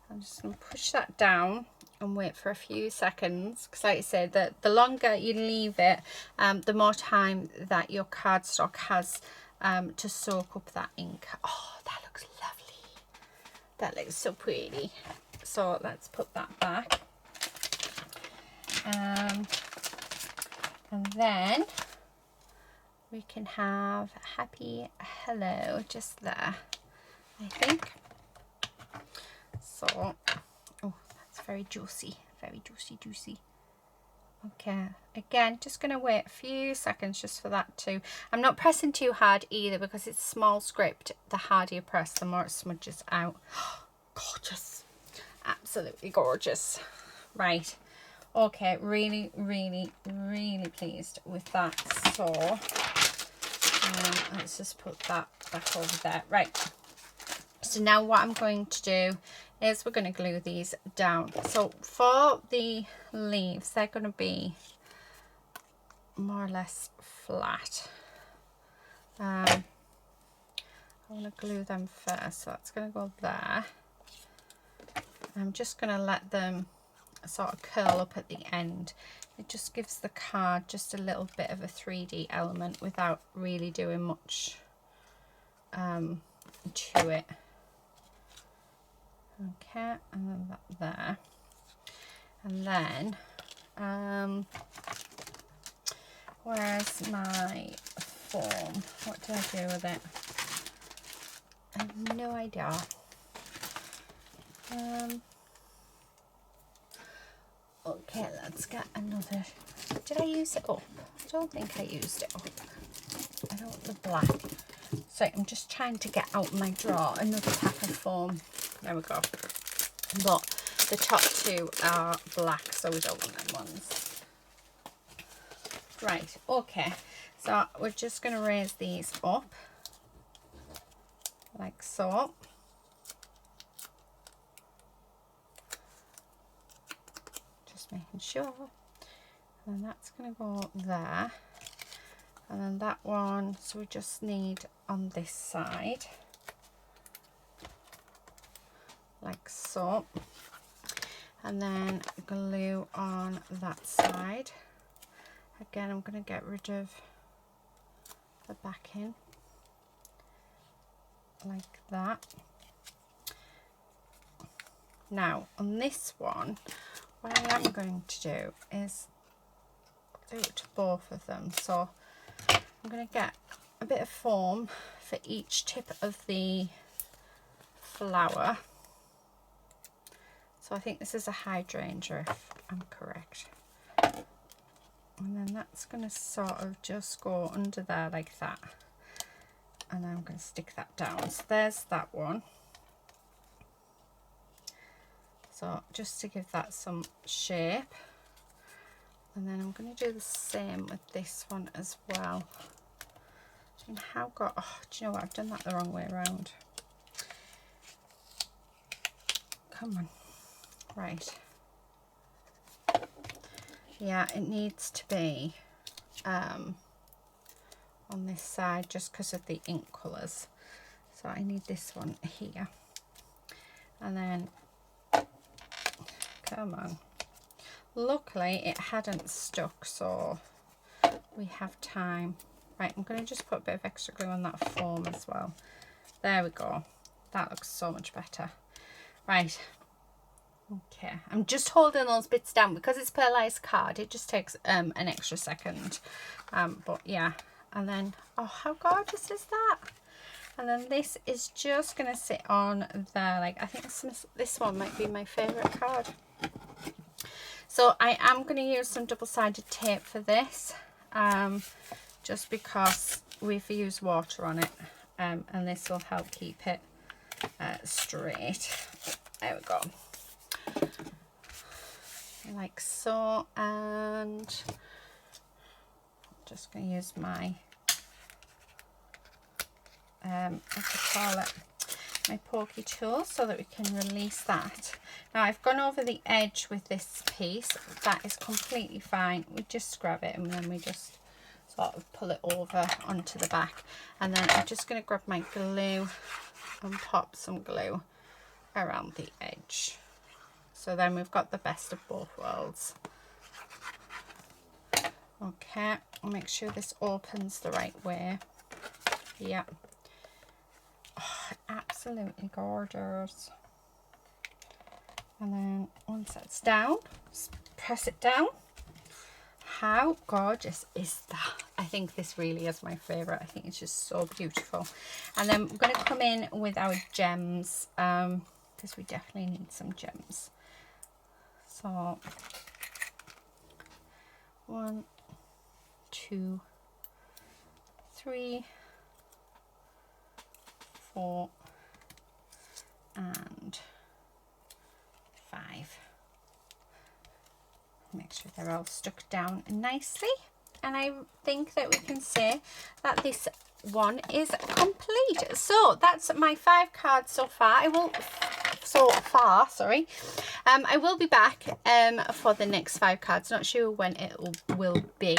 I'm just going to push that down and wait for a few seconds, because like I said, the longer you leave it, the more time that your cardstock has to soak up that ink. Oh, that looks lovely. That looks so pretty. So let's put that back. And then we can have happy hello just there, I think. So, oh, that's very juicy, juicy. Okay, again, just going to wait a few seconds just for that to, I'm not pressing too hard either, because it's small script. The harder you press, the more it smudges out. Gorgeous, absolutely gorgeous. Right, okay, really, really, really pleased with that. So let's just put that back over there. Right, so now what I'm going to do is we're going to glue these down. So for the leaves, they're going to be more or less flat. I want to glue them first, so that's going to go there. I'm just going to let them sort of curl up at the end. It just gives the card just a little bit of a 3D element without really doing much to it. Okay, and then that there. And then, where's my form? What do I do with it? I have no idea. Okay, let's get another. Did I use it up? I don't think I used it up. I don't want the black. So I'm just trying to get out my drawer another pack of foam. There we go. But the top two are black, so we don't want them ones. Right, okay. So we're just going to raise these up like so. Just making sure. And that's going to go there. And then that one, so we just need on this side, like so. And then glue on that side. Again, I'm going to get rid of the backing, like that. Now, on this one, what I am going to do is do it to both of them. So I'm going to get a bit of foam for each tip of the flower. So I think this is a hydrangea, if I'm correct. And then that's going to sort of just go under there like that. And then I'm going to stick that down. So there's that one. So just to give that some shape. And then I'm going to do the same with this one as well. And how got, oh, do you know what? I've done that the wrong way around. Come on. Right. Yeah, it needs to be on this side just because of the ink colours. So I need this one here. And then, come on. Luckily it hadn't stuck, so we have time. Right, I'm going to just put a bit of extra glue on that foam as well. There we go. That looks so much better. Right. Okay, I'm just holding those bits down because it's pearlized card. It just takes an extra second. But yeah, and then, oh, how gorgeous is that? And then this is just going to sit on there. Like, I think this one might be my favourite card. So I am going to use some double-sided tape for this, just because we've used water on it, and this will help keep it straight. There we go. Like so, and I'm just going to use my what do you call it, my pokey tool, so that we can release that. Now I've gone over the edge with this piece. That is completely fine. We just grab it and then we just sort of pull it over onto the back, and then I'm just going to grab my glue and pop some glue around the edge. So then we've got the best of both worlds. Okay, I'll make sure this opens the right way. Yeah. Oh, absolutely gorgeous. And then once that's down, just press it down. How gorgeous is that? I think this really is my favourite. I think it's just so beautiful. And then we're going to come in with our gems, because we definitely need some gems. So 1, 2, 3, 4, and 5. Make sure they're all stuck down nicely, and I think that we can say that this one is complete. So that's my 5 cards so far. I will far, sorry. I will be back for the next 5 cards. Not sure when it will be,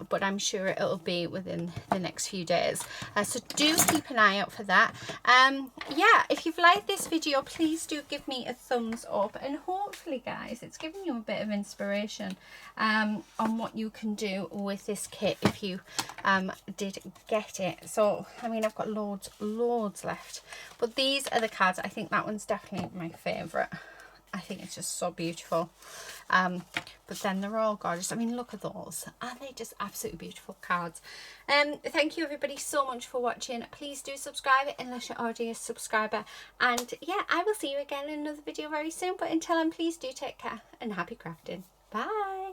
but I'm sure it'll be within the next few days. So do keep an eye out for that. Yeah, if you've liked this video, please do give me a thumbs up, and hopefully guys it's given you a bit of inspiration on what you can do with this kit if you did get it. So I mean, I've got loads left, but these are the cards. I think that one's definitely my favorite. I think it's just so beautiful. But then they're all gorgeous. I mean, look at those. Aren't they just absolutely beautiful cards? Thank you everybody so much for watching. Please do subscribe unless you're already a subscriber. And yeah, I will see you again in another video very soon. But until then, please do take care and happy crafting. Bye.